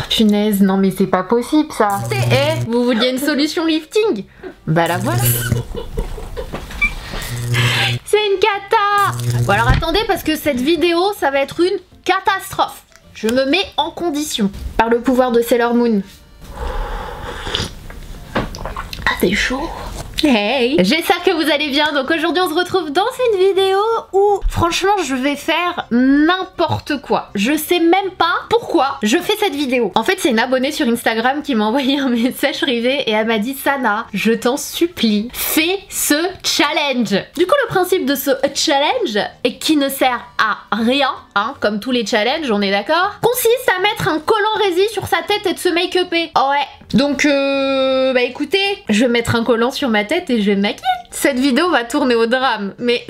Punaise, non mais c'est pas possible ça. Eh, vous vouliez une solution lifting? Bah la voilà. C'est une cata. Bon alors attendez parce que cette vidéo ça va être une catastrophe. Je me mets en condition par le pouvoir de Sailor Moon. Ah c'est chaud. Hey, j'espère que vous allez bien. Donc aujourd'hui on se retrouve dans une vidéo où franchement je vais faire n'importe quoi. Je sais même pas pourquoi je fais cette vidéo. En fait c'est une abonnée sur Instagram qui m'a envoyé un message privé et elle m'a dit: Sana, je t'en supplie, fais ce challenge. Du coup le principe de ce challenge, et qui ne sert à rien, hein, comme tous les challenges, on est d'accord, consiste à mettre un collant résille sur sa tête et de se make-upper. Oh ouais. Donc bah écoutez, je vais mettre un collant sur ma tête et je vais me maquiller. Cette vidéo va tourner au drame, mais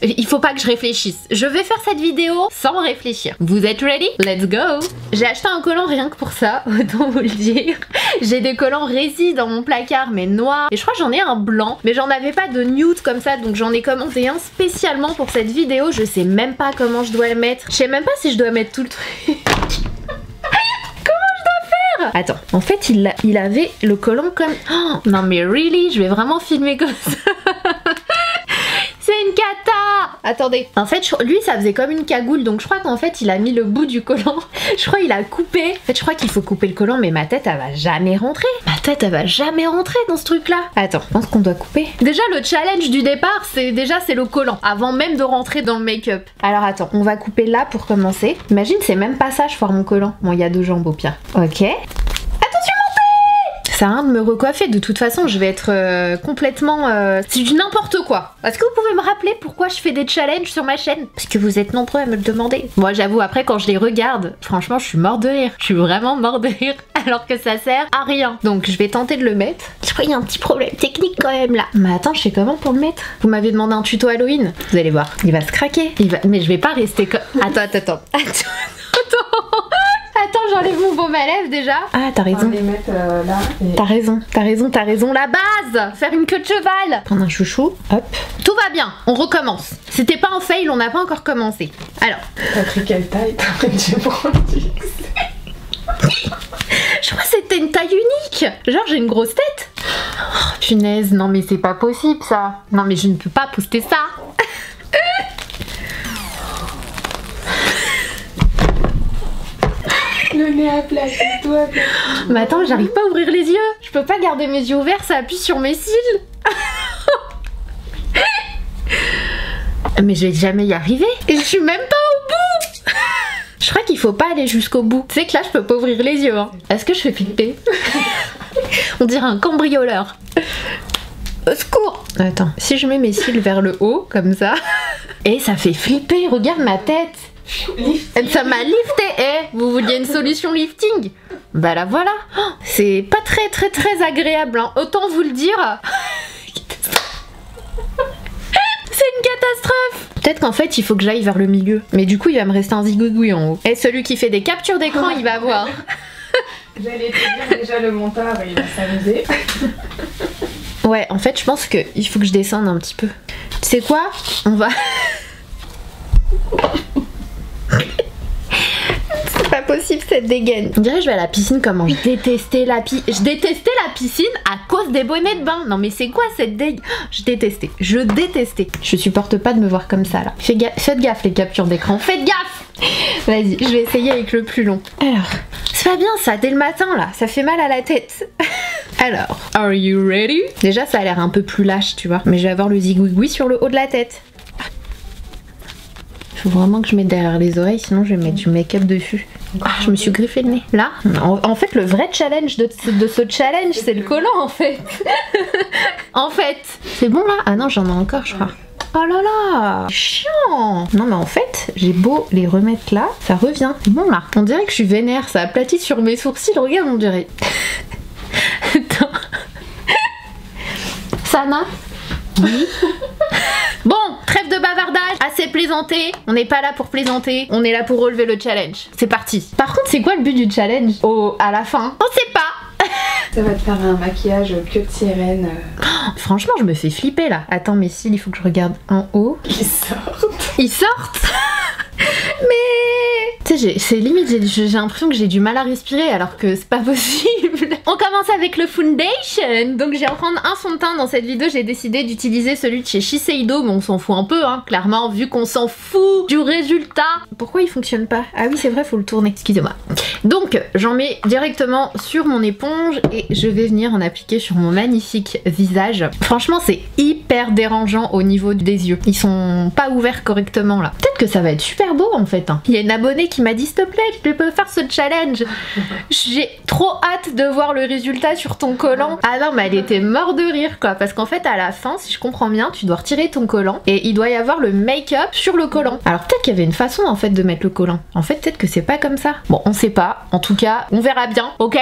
il faut pas que je réfléchisse. Je vais faire cette vidéo sans réfléchir. Vous êtes ready? Let's go! J'ai acheté un collant rien que pour ça, autant vous le dire. J'ai des collants résille dans mon placard, mais noirs. Et je crois que j'en ai un blanc, mais j'en avais pas de nude comme ça, donc j'en ai commandé un spécialement pour cette vidéo. Je sais même pas comment je dois le mettre. Je sais même pas si je dois mettre tout le truc. Attends, en fait il avait le collant comme... Oh, non mais really, je vais vraiment filmer comme ça. C'est une cata. Attendez, en fait lui ça faisait comme une cagoule, donc je crois qu'en fait il a mis le bout du collant. Je crois il a coupé. En fait je crois qu'il faut couper le collant, mais ma tête elle va jamais rentrer. Ma tête elle va jamais rentrer dans ce truc là. Attends, je pense qu'on doit couper. Déjà le challenge du départ c'est le collant, avant même de rentrer dans le make-up. Alors attends, on va couper là pour commencer. Imagine c'est même pas ça, je foire mon collant. Bon il y a 2 jambes au pire. Ok. Ça sert à rien de me recoiffer, de toute façon je vais être complètement... c'est du n'importe quoi. Est-ce que vous pouvez me rappeler pourquoi je fais des challenges sur ma chaîne? Parce que vous êtes nombreux à me le demander. Moi j'avoue, après quand je les regarde, franchement je suis mort de rire. Je suis vraiment mort de rire alors que ça sert à rien. Donc je vais tenter de le mettre. Je crois qu'il y a un petit problème technique quand même là. Mais attends, je sais comment pour le mettre? Vous m'avez demandé un tuto Halloween. Vous allez voir, il va se craquer. Mais je vais pas rester comme... Attends. Attends, j'enlève mon baume à lèvres déjà. Ah, t'as raison. On va les mettre là. Et... T'as raison. La base, faire une queue de cheval. Prendre un chouchou. Hop. Tout va bien. On recommence. C'était pas un fail, on n'a pas encore commencé. Alors. T'as pris quelle taille? T'as pris du produit. Je crois que c'était une taille unique. Genre j'ai une grosse tête. Oh, punaise, non mais c'est pas possible ça. Non mais je ne peux pas poster ça. Le nez à plat, c'est toi. Mais attends, j'arrive pas à ouvrir les yeux. Je peux pas garder mes yeux ouverts, ça appuie sur mes cils. Mais je vais jamais y arriver. Et je suis même pas au bout. Je crois qu'il faut pas aller jusqu'au bout. Tu sais que là, je peux pas ouvrir les yeux. Hein. Est-ce que je fais flipper? On dirait un cambrioleur. Au secours. Attends, si je mets mes cils vers le haut, comme ça. Et ça fait flipper, regarde ma tête. Ça m'a lifté. Eh, vous vouliez une solution lifting? Bah la voilà. Oh, c'est pas très agréable, hein. Autant vous le dire. C'est une catastrophe. Peut-être qu'en fait il faut que j'aille vers le milieu. Mais du coup il va me rester un zigouigoui en haut. Et celui qui fait des captures d'écran il va voir. J'allais te dire déjà le monteur il va s'amuser. Ouais, en fait je pense qu'il faut que je descende un petit peu. Tu sais quoi? On va... C'est pas possible cette dégaine. On dirait que je vais à la piscine. Comment je détestais la piscine. Je détestais la piscine à cause des bonnets de bain. Non mais c'est quoi cette dégue? Je détestais. Je supporte pas de me voir comme ça là. Faites gaffe les captures d'écran. Faites gaffe. Vas-y, je vais essayer avec le plus long. Alors, c'est pas bien ça dès le matin là. Ça fait mal à la tête. Alors, are you ready? Déjà ça a l'air un peu plus lâche tu vois. Mais je vais avoir le zigouigoui sur le haut de la tête. Faut vraiment que je mette derrière les oreilles, sinon je vais mettre du make-up dessus. Ah, je me suis griffé le nez. Là, en fait, le vrai challenge de ce challenge, c'est le collant, en fait. En fait. C'est bon, là? Ah non, j'en ai encore, je crois. Oh là là, chiant. Non, mais en fait, j'ai beau les remettre là, ça revient. C'est bon, là. On dirait que je suis vénère, ça aplatit sur mes sourcils. Regarde, on dirait. Attends. Sana? Oui. Bon, trêve de bavardage, assez plaisanté. On n'est pas là pour plaisanter, on est là pour relever le challenge. C'est parti. Par contre, c'est quoi le but du challenge? À la fin, on sait pas. Ça va te faire un maquillage queue de sirène. Oh, franchement, je me fais flipper là. Attends, mes cils, il faut que je regarde en haut. Ils sortent. Ils sortent. Mais Tu sais, c'est limite, j'ai l'impression que j'ai du mal à respirer alors que c'est pas possible. On commence avec le foundation. Donc je vais reprendre un fond de teint dans cette vidéo. J'ai décidé d'utiliser celui de chez Shiseido, mais on s'en fout un peu, hein, clairement, vu qu'on s'en fout du résultat. Pourquoi il fonctionne pas? Ah oui, c'est vrai, faut le tourner, excusez-moi. Donc j'en mets directement sur mon éponge et je vais venir en appliquer sur mon magnifique visage. Franchement, c'est hyper dérangeant au niveau des yeux. Ils sont pas ouverts correctement là. Peut-être que ça va être super beau en fait. Hein. Il y a une abonnée qui m'a dit s'il te plaît, je peux faire ce challenge. J'ai trop hâte de voir le résultat sur ton collant. Ah non, mais elle était morte de rire quoi. Parce qu'en fait, à la fin, si je comprends bien, tu dois retirer ton collant et il doit y avoir le make-up sur le collant. Alors peut-être qu'il y avait une façon en fait de mettre le collant. En fait, peut-être que c'est pas comme ça. Bon, on sait pas. En tout cas, on verra bien, ok?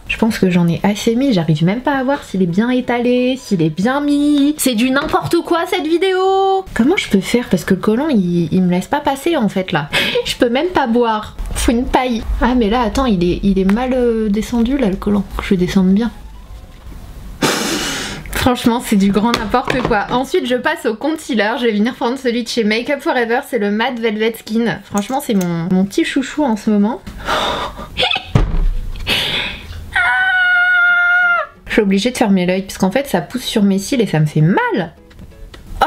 Je pense que j'en ai assez mis, j'arrive même pas à voir s'il est bien étalé, s'il est bien mis. C'est du n'importe quoi cette vidéo. Comment je peux faire? Parce que le collant il me laisse pas passer en fait là. Je peux même pas boire. Faut une paille. Ah mais là attends, il est mal descendu là le collant. Je le descende bien. Franchement, c'est du grand n'importe quoi. Ensuite, je passe au concealer. Je vais venir prendre celui de chez Make Up For Ever. C'est le Matte Velvet Skin. Franchement, c'est mon petit chouchou en ce moment. Je suis obligée de fermer l'œil parce qu'en fait ça pousse sur mes cils et ça me fait mal. Oh,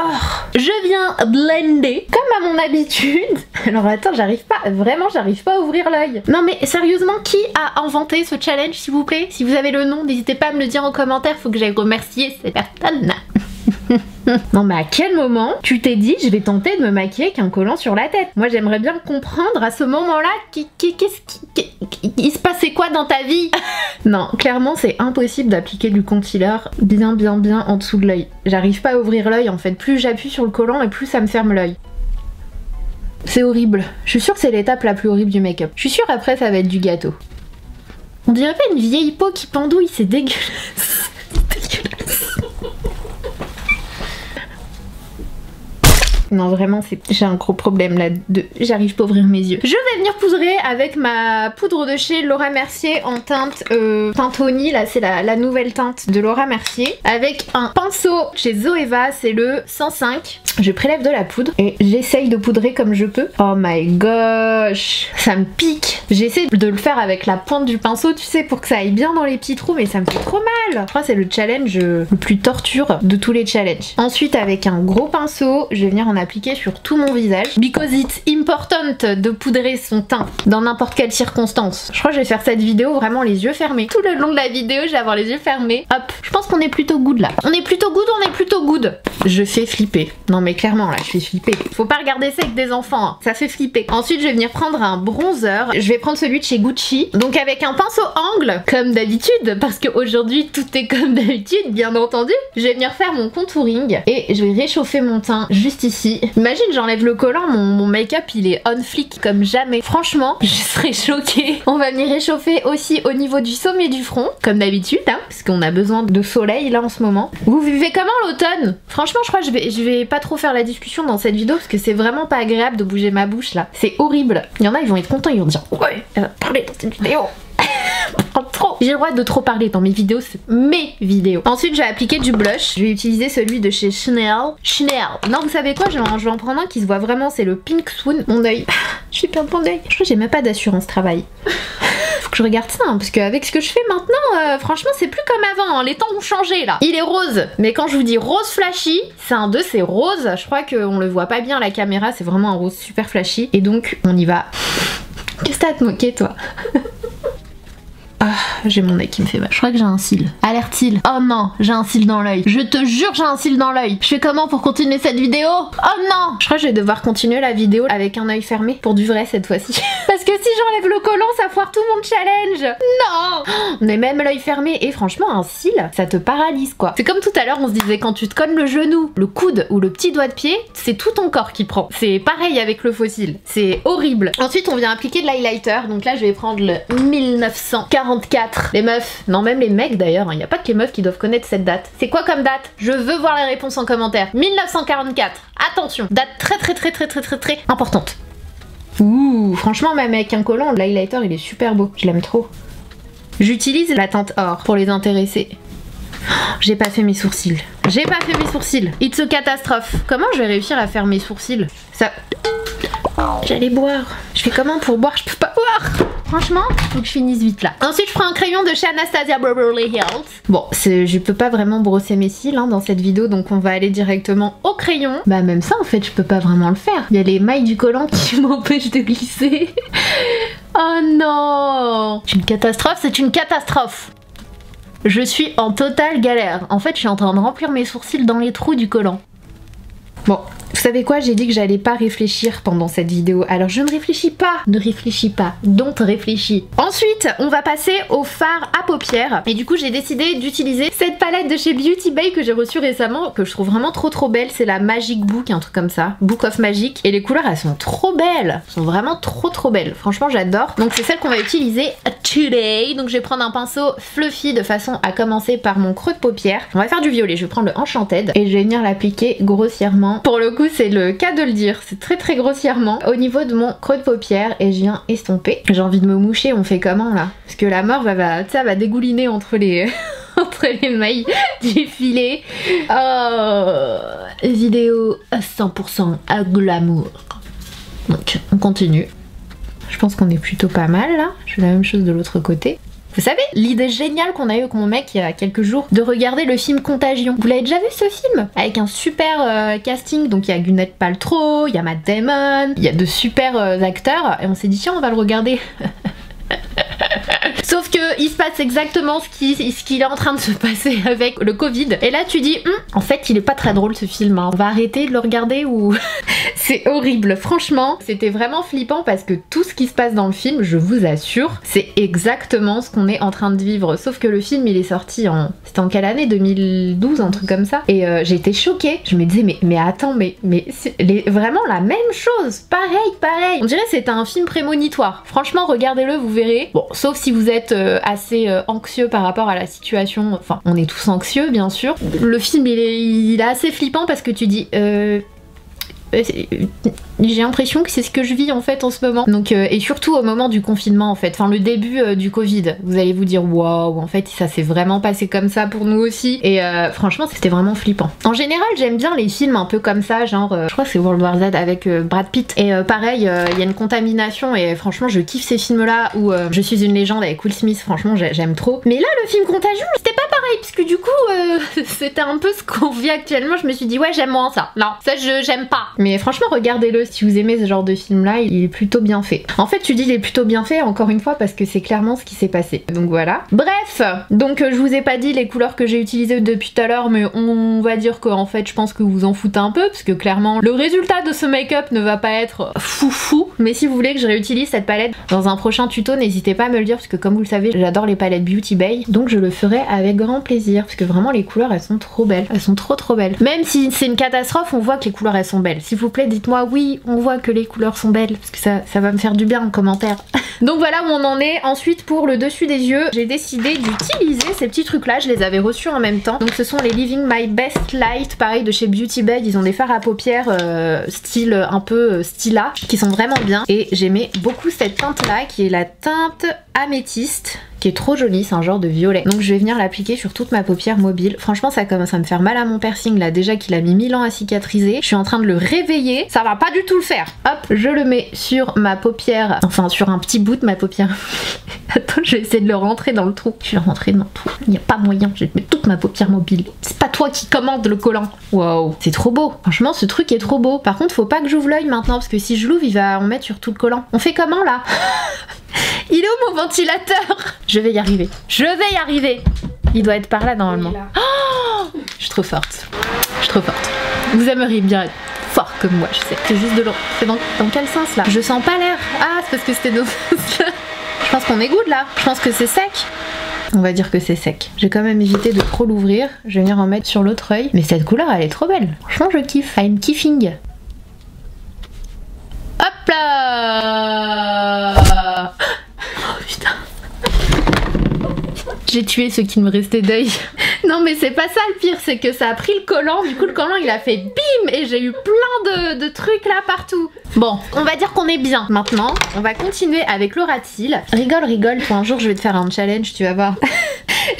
je viens blender comme à mon habitude. Alors attends, j'arrive pas à ouvrir l'œil. Non mais sérieusement, qui a inventé ce challenge s'il vous plaît? Si vous avez le nom, n'hésitez pas à me le dire en commentaire, faut que j'aille remercier cette personne. Non mais à quel moment tu t'es dit je vais tenter de me maquiller avec un collant sur la tête? Moi j'aimerais bien comprendre à ce moment-là il se passait quoi dans ta vie? Non, clairement c'est impossible d'appliquer du concealer bien en dessous de l'œil. J'arrive pas à ouvrir l'œil en fait. Plus j'appuie sur le collant et plus ça me ferme l'œil. C'est horrible. Je suis sûre que c'est l'étape la plus horrible du make-up. Je suis sûre après ça va être du gâteau. On dirait pas une vieille peau qui pendouille, c'est dégueulasse. Non vraiment j'ai un gros problème là, j'arrive pas à ouvrir mes yeux. Je vais venir poudrer avec ma poudre de chez Laura Mercier en teinte Pantone, là c'est la nouvelle teinte de Laura Mercier. Avec un pinceau chez Zoeva, c'est le 105. Je prélève de la poudre et j'essaye de poudrer comme je peux. Oh my gosh, ça me pique. J'essaie de le faire avec la pointe du pinceau, tu sais, pour que ça aille bien dans les petits trous, mais ça me fait trop mal. Je crois que c'est le challenge le plus torture de tous les challenges. Ensuite avec un gros pinceau, je vais venir en appliquer sur tout mon visage. Because it's important de poudrer son teint dans n'importe quelle circonstance. Je crois que je vais faire cette vidéo vraiment les yeux fermés. Tout le long de la vidéo, je vais avoir les yeux fermés. Hop, je pense qu'on est plutôt good là. On est plutôt good. Je fais flipper. Non mais clairement là, je fais flipper. Faut pas regarder ça avec des enfants, hein. Ça fait flipper. Ensuite, je vais venir prendre un bronzer. Je vais prendre celui de chez Gucci. Donc avec un pinceau angle, comme d'habitude, parce qu'aujourd'hui tout est comme d'habitude, bien entendu. Je vais venir faire mon contouring et je vais réchauffer mon teint juste ici. Imagine, j'enlève le collant, mon make-up il est on flick comme jamais. Franchement, je serais choquée. On va venir réchauffer aussi au niveau du sommet du front, comme d'habitude, hein, parce qu'on a besoin de soleil là en ce moment. Vous vivez comment l'automne? Franchement, je crois que je vais pas trop faire la discussion dans cette vidéo parce que c'est vraiment pas agréable de bouger ma bouche là. C'est horrible. Il y en a, ils vont être contents, ils vont dire ouais, elle va parler dans cette vidéo. Trop. J'ai le droit de trop parler dans mes vidéos, c'est mes vidéos. Ensuite, je vais appliquer du blush. Je vais utiliser celui de chez Chanel. Non, vous savez quoi, je vais en prendre un qui se voit vraiment, c'est le Pink Swoon. Mon œil. Je vais perdre mon œil. Je crois que j'ai même pas d'assurance travail. Faut que je regarde ça, hein, parce qu'avec ce que je fais maintenant, franchement, c'est plus comme avant. Hein. Les temps ont changé là. Il est rose, mais quand je vous dis rose flashy, c'est un 2, c'est rose. Je crois qu'on le voit pas bien à la caméra, c'est vraiment un rose super flashy. Et donc, on y va. Qu'est-ce que t'as à te moquer, toi? Ah, j'ai mon nez qui me fait mal. Je crois que j'ai un cil. Alerte-t-il. Oh non, j'ai un cil dans l'œil. Je te jure, j'ai un cil dans l'œil. Je fais comment pour continuer cette vidéo? Oh non! Je crois que je vais devoir continuer la vidéo avec un œil fermé. Pour du vrai cette fois-ci. Parce que si j'enlève le collant, ça foire tout mon challenge. Non! On est même l'œil fermé. Et franchement, un cil, ça te paralyse quoi. C'est comme tout à l'heure, on se disait quand tu te colles le genou, le coude ou le petit doigt de pied, c'est tout ton corps qui prend. C'est pareil avec le faux cil. C'est horrible. Ensuite, on vient appliquer de l'highlighter. Donc là, je vais prendre le 1944. Les meufs, non même les mecs d'ailleurs, il n'y a pas que les meufs qui doivent connaître cette date. C'est quoi comme date? Je veux voir les réponses en commentaire. 1944, attention, date très importante. Ouh, franchement même avec un collant, l'highlighter il est super beau, je l'aime trop. J'utilise la teinte or pour les intéresser. J'ai pas fait mes sourcils. It's a catastrophe. Comment je vais réussir à faire mes sourcils? Ça... J'allais boire. Je fais comment pour boire? Je peux pas boire. Franchement, faut que je finisse vite là. Ensuite, je prends un crayon de chez Anastasia Beverly Hills. Bon, je peux pas vraiment brosser mes cils dans cette vidéo, donc on va aller directement au crayon. Bah même ça, en fait, je peux pas vraiment le faire. Il y a les mailles du collant qui m'empêchent de glisser. Oh non! C'est une catastrophe, c'est une catastrophe. Je suis en totale galère. En fait, je suis en train de remplir mes sourcils dans les trous du collant. Bon, vous savez quoi, j'ai dit que j'allais pas réfléchir pendant cette vidéo. Alors je ne réfléchis pas, don't réfléchis. Ensuite, on va passer au fard à paupières. Et du coup, j'ai décidé d'utiliser cette palette de chez Beauty Bay que j'ai reçue récemment, que je trouve vraiment trop belle. C'est la Magic Book, un truc comme ça. Book of Magic. Et les couleurs, elles sont trop belles. Elles sont vraiment trop belles. Franchement, j'adore. Donc c'est celle qu'on va utiliser today. Donc je vais prendre un pinceau fluffy de façon à commencer par mon creux de paupière. On va faire du violet. Je vais prendre le Enchanted et je vais venir l'appliquer grossièrement. Pour le coup, c'est le cas de le dire, c'est très grossièrement au niveau de mon creux de paupière et je viens estomper. J'ai envie de me moucher, on fait comment là? Parce que la mort va dégouliner entre les entre les mailles du filet. Oh, vidéo à 100% à glamour. Donc on continue. Je pense qu'on est plutôt pas mal là. Je fais la même chose de l'autre côté. Vous savez, l'idée géniale qu'on a eue avec mon mec il y a quelques jours de regarder le film Contagion. Vous l'avez déjà vu ce film? Avec un super casting, donc il y a Gwyneth Paltrow, il y a Matt Damon, il y a de super acteurs et on s'est dit tiens on va le regarder. Sauf que il se passe exactement ce qu'il est en train de se passer avec le Covid. Et là tu dis en fait il est pas très drôle ce film, hein. On va arrêter de le regarder ou... C'est horrible, franchement c'était vraiment flippant parce que tout ce qui se passe dans le film, je vous assure, c'est exactement ce qu'on est en train de vivre. Sauf que le film il est sorti en... C'était en quelle année? 2012, un truc comme ça. Et j'ai été choquée, je me disais mais attends mais c'est vraiment la même chose, pareil. On dirait que c'était un film prémonitoire. Franchement regardez-le, vous verrez. Bon, sauf si vous êtes assez anxieux par rapport à la situation, enfin on est tous anxieux bien sûr. Le film il est assez flippant parce que tu dis j'ai l'impression que c'est ce que je vis en fait en ce moment. Donc et surtout au moment du confinement en fait, enfin le début du Covid, vous allez vous dire waouh, en fait ça s'est vraiment passé comme ça pour nous aussi. Et franchement c'était vraiment flippant. En général j'aime bien les films un peu comme ça, genre je crois que c'est World War Z avec Brad Pitt. Et pareil il y a une contamination et franchement je kiffe ces films là où je suis une légende avec Will Smith, franchement j'aime trop. Mais là le film Contagion c'était pas pareil parce que du coup c'était un peu ce qu'on vit actuellement. Je me suis dit ouais j'aime moins ça, non ça j'aime pas. Mais franchement regardez-le si vous aimez ce genre de film là, il est plutôt bien fait. En fait tu dis il est plutôt bien fait encore une fois parce que c'est clairement ce qui s'est passé. Donc voilà. Bref, donc je vous ai pas dit les couleurs que j'ai utilisées depuis tout à l'heure mais on va dire que en fait je pense que vous en foutez un peu parce que clairement le résultat de ce make-up ne va pas être foufou. Mais si vous voulez que je réutilise cette palette dans un prochain tuto, n'hésitez pas à me le dire parce que comme vous le savez j'adore les palettes Beauty Bay, donc je le ferai avec grand plaisir parce que vraiment les couleurs elles sont trop belles, elles sont trop belles. Même si c'est une catastrophe on voit que les couleurs elles sont belles. S'il vous plaît dites-moi oui on voit que les couleurs sont belles parce que ça va me faire du bien en commentaire. Donc voilà où on en est. Ensuite pour le dessus des yeux j'ai décidé d'utiliser ces petits trucs là, je les avais reçus en même temps. Donc ce sont les Living My Best Light, pareil de chez Beauty Bay, ils ont des fards à paupières style un peu Stila qui sont vraiment bien et j'aimais beaucoup cette teinte là qui est la teinte améthyste qui est trop jolie, c'est un genre de violet. Donc je vais venir l'appliquer sur toute ma paupière mobile. Franchement ça commence à me faire mal à mon piercing là, déjà qu'il a mis 1000 ans à cicatriser. Je suis en train de le réveiller, ça va pas du tout le faire. Hop, je le mets sur ma paupière, enfin sur un petit bout de ma paupière. Attends, je vais essayer de le rentrer dans le trou. Je vais le rentrer dans le trou. Il n'y a pas moyen, je vais mettre toute ma paupière mobile. C'est pas toi qui commande le collant. Waouh, c'est trop beau. Franchement ce truc est trop beau. Par contre faut pas que j'ouvre l'œil maintenant parce que si je l'ouvre il va en mettre sur tout le collant. On fait comment là? Il est où mon ventilateur? Je vais y arriver. Je vais y arriver. Il doit être par là normalement. Oh, je suis trop forte. Je suis trop forte. Vous aimeriez bien être fort comme moi, je sais. C'est juste de l'eau. C'est dans quel sens là? Je sens pas l'air. Ah, c'est parce que c'était dans ce sens-là. Je pense qu'on est good là. Je pense que c'est sec. On va dire que c'est sec. J'ai quand même évité de trop l'ouvrir. Je vais venir en mettre sur l'autre œil. Mais cette couleur, elle est trop belle. Franchement, je kiffe. I'm kiffing. Hop là! Oh putain. J'ai tué ce qui me restait d'œil. Non mais c'est pas ça le pire, c'est que ça a pris le collant, du coup le collant il a fait bim et j'ai eu plein de trucs là partout. Bon, on va dire qu'on est bien. Maintenant, on va continuer avec le rat de cils. Rigole, toi, un jour je vais te faire un challenge, tu vas voir.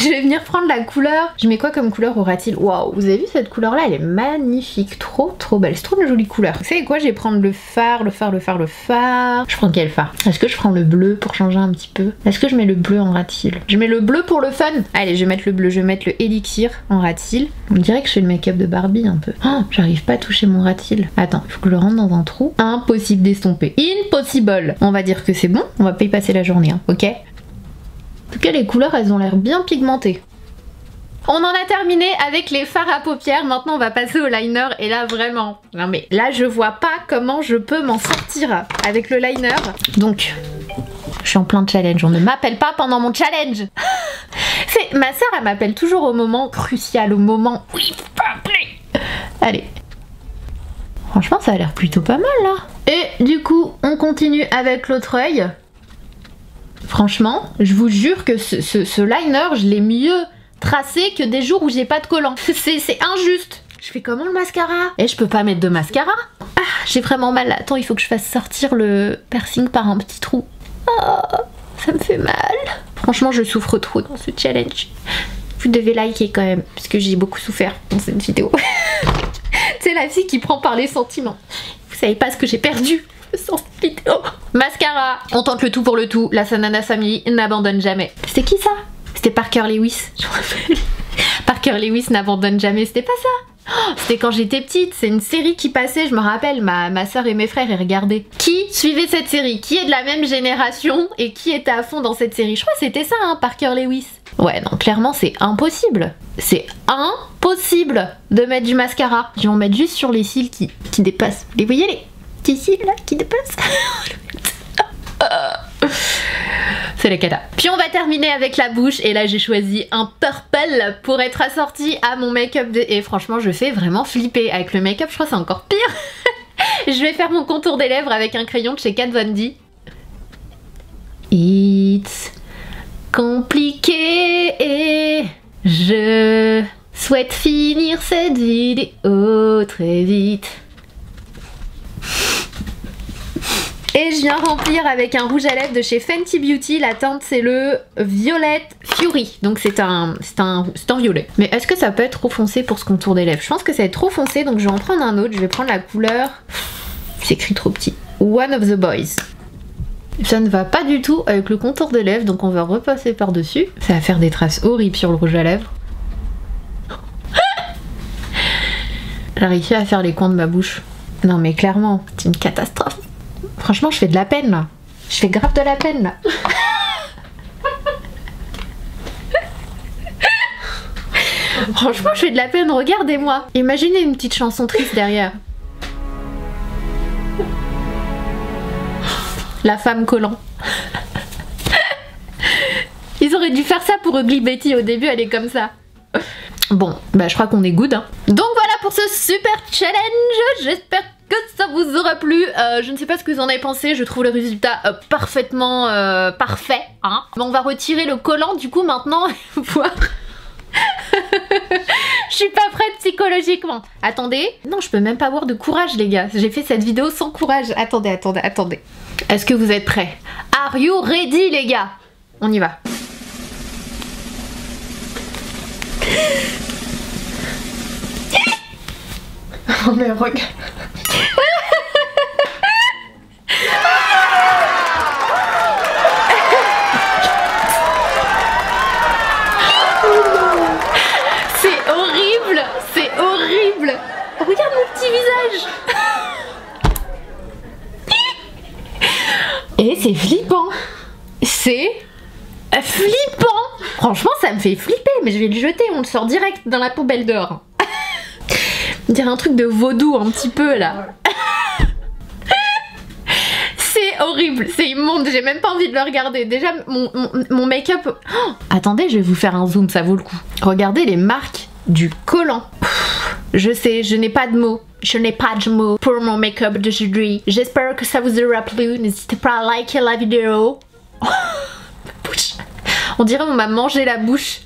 Je vais venir prendre la couleur. Je mets quoi comme couleur aura-t-il? Waouh, vous avez vu cette couleur là? Elle est magnifique, trop belle. C'est trop une jolie couleur. Vous savez quoi? Je vais prendre le fard. Je prends quel fard? Est-ce que je prends le bleu pour changer un petit peu? Est-ce que je mets le bleu en rat-il? Je mets le bleu pour le fun. Allez, je vais mettre le bleu, je vais mettre le élixir en rat-il. On dirait que je fais le make-up de Barbie un peu. Oh, j'arrive pas à toucher mon rat-il. Attends, il faut que je le rentre dans un trou. Impossible d'estomper. Impossible. On va dire que c'est bon. On va pas y passer la journée, hein, ok? En tout cas, les couleurs, elles ont l'air bien pigmentées. On en a terminé avec les fards à paupières. Maintenant, on va passer au liner. Et là, vraiment, non mais là, je vois pas comment je peux m'en sortir avec le liner. Donc, je suis en plein challenge. On ne m'appelle pas pendant mon challenge. Ma sœur, elle m'appelle toujours au moment crucial, au moment où il faut appeler. Allez. Franchement, ça a l'air plutôt pas mal, là. Et du coup, on continue avec l'autre œil. Franchement, je vous jure que ce liner, je l'ai mieux tracé que des jours où j'ai pas de collant. C'est injuste. Je fais comment le mascara? Et je peux pas mettre de mascara. Ah, j'ai vraiment mal. Attends, il faut que je fasse sortir le piercing par un petit trou. Ah, ça me fait mal. Franchement, je souffre trop dans ce challenge. Vous devez liker quand même, parce que j'ai beaucoup souffert dans cette vidéo. C'est la fille qui prend par les sentiments. Vous savez pas ce que j'ai perdu sans cette vidéo. Mascara. On tente le tout pour le tout. La Sanana Family n'abandonne jamais. C'était qui ça? C'était Parker Lewis. Je me rappelle. Parker Lewis n'abandonne jamais. C'était pas ça? Oh, c'était quand j'étais petite. C'est une série qui passait. Je me rappelle. Ma soeur et mes frères y regardaient. Qui suivait cette série? Qui est de la même génération et qui était à fond dans cette série? Je crois que c'était ça, hein, Parker Lewis. Ouais, non, clairement, c'est impossible. C'est impossible de mettre du mascara. Je vais en mettre juste sur les cils qui dépassent. Vous les voyez, les petits cils là qui dépassent? C'est la cata. Puis on va terminer avec la bouche. Et là, j'ai choisi un purple pour être assorti à mon make-up. Et franchement, je fais vraiment flipper. Avec le make-up, je crois que c'est encore pire. Je vais faire mon contour des lèvres avec un crayon de chez Kat Von D. It's compliqué et je souhaite finir cette vidéo très vite. Et je viens remplir avec un rouge à lèvres de chez Fenty Beauty. La teinte c'est le Violet Fury. Donc c'est un violet. Mais est-ce que ça peut être trop foncé pour ce contour des lèvres? Je pense que ça va être trop foncé, donc je vais en prendre un autre. Je vais prendre la couleur... C'est écrit trop petit. One of the Boys. Ça ne va pas du tout avec le contour des lèvres, donc on va repasser par-dessus. Ça va faire des traces horribles sur le rouge à lèvres. J'ai réussi à faire les coins de ma bouche. Non mais clairement, c'est une catastrophe. Franchement, je fais de la peine là. Je fais grave de la peine là. Franchement, je fais de la peine, regardez-moi. Imaginez une petite chanson triste derrière. La femme collant. Ils auraient dû faire ça pour Ugly Betty au début, elle est comme ça. Bon, bah je crois qu'on est good. Hein. Donc voilà pour ce super challenge. J'espère que ça vous aura plu. Je ne sais pas ce que vous en avez pensé. Je trouve le résultat parfaitement parfait. Hein. Mais on va retirer le collant du coup maintenant. Voir. Je suis pas prête psychologiquement. Attendez. Non, je peux même pas avoir de courage les gars. J'ai fait cette vidéo sans courage. Attendez. Est-ce que vous êtes prêts? Are you ready les gars? On y va. Oh mais regarde. C'est horrible. C'est horrible. Regarde mon petit visage. Et c'est flippant. C'est flippant. Franchement, ça me fait flipper. Mais je vais le jeter. On le sort direct dans la poubelle dehors. On dirait un truc de vaudou un petit peu là. C'est horrible, c'est immonde, j'ai même pas envie de le regarder. Déjà mon make-up... Oh, attendez, je vais vous faire un zoom, ça vaut le coup. Regardez les marques du collant. Je sais, je n'ai pas de mots. Je n'ai pas de mots pour mon make-up d'aujourd'hui. J'espère que ça vous aura plu. N'hésitez pas à liker la vidéo. On dirait on m'a mangé la bouche.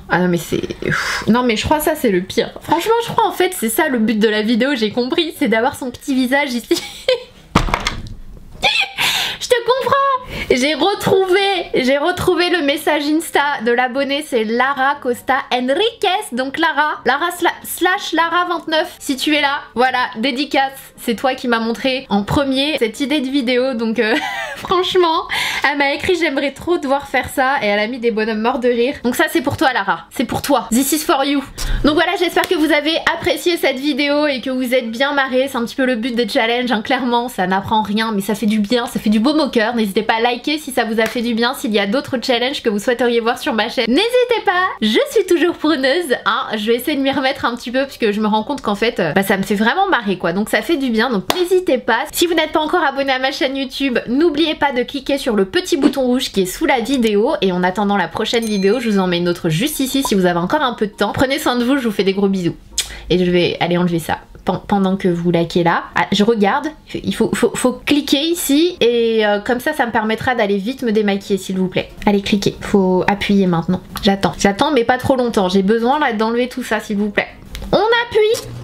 Ah non mais c'est... Non mais je crois que ça c'est le pire. Franchement je crois en fait c'est ça le but de la vidéo, j'ai compris. C'est d'avoir son petit visage ici. Je te comprends. J'ai retrouvé le message Insta de l'abonné, c'est Lara Costa Enriquez, donc Lara slash Lara 29 si tu es là, voilà, dédicace, c'est toi qui m'as montré en premier cette idée de vidéo, donc franchement, elle m'a écrit j'aimerais trop devoir faire ça et elle a mis des bonhommes morts de rire, donc ça c'est pour toi Lara, c'est pour toi, this is for you. Donc voilà, j'espère que vous avez apprécié cette vidéo et que vous êtes bien marrés, c'est un petit peu le but des challenges, hein. Clairement ça n'apprend rien mais ça fait du bien, ça fait du baume au cœur, n'hésitez pas à liker si ça vous a fait du bien, s'il y a d'autres challenges que vous souhaiteriez voir sur ma chaîne, n'hésitez pas, je suis toujours preneuse, hein. Je vais essayer de m'y remettre un petit peu parce que je me rends compte qu'en fait ça me fait vraiment marrer quoi, donc ça fait du bien, donc n'hésitez pas. Si vous n'êtes pas encore abonné à ma chaîne YouTube, n'oubliez pas de cliquer sur le petit bouton rouge qui est sous la vidéo et en attendant la prochaine vidéo, je vous en mets une autre juste ici si vous avez encore un peu de temps. Prenez soin de vous, je vous fais des gros bisous. Et je vais aller enlever ça pendant que vous likez là. Ah, je regarde, il faut cliquer ici et comme ça me permettra d'aller vite me démaquiller s'il vous plaît. Allez cliquez, faut appuyer maintenant. J'attends mais pas trop longtemps, j'ai besoin là d'enlever tout ça s'il vous plaît. On appuie.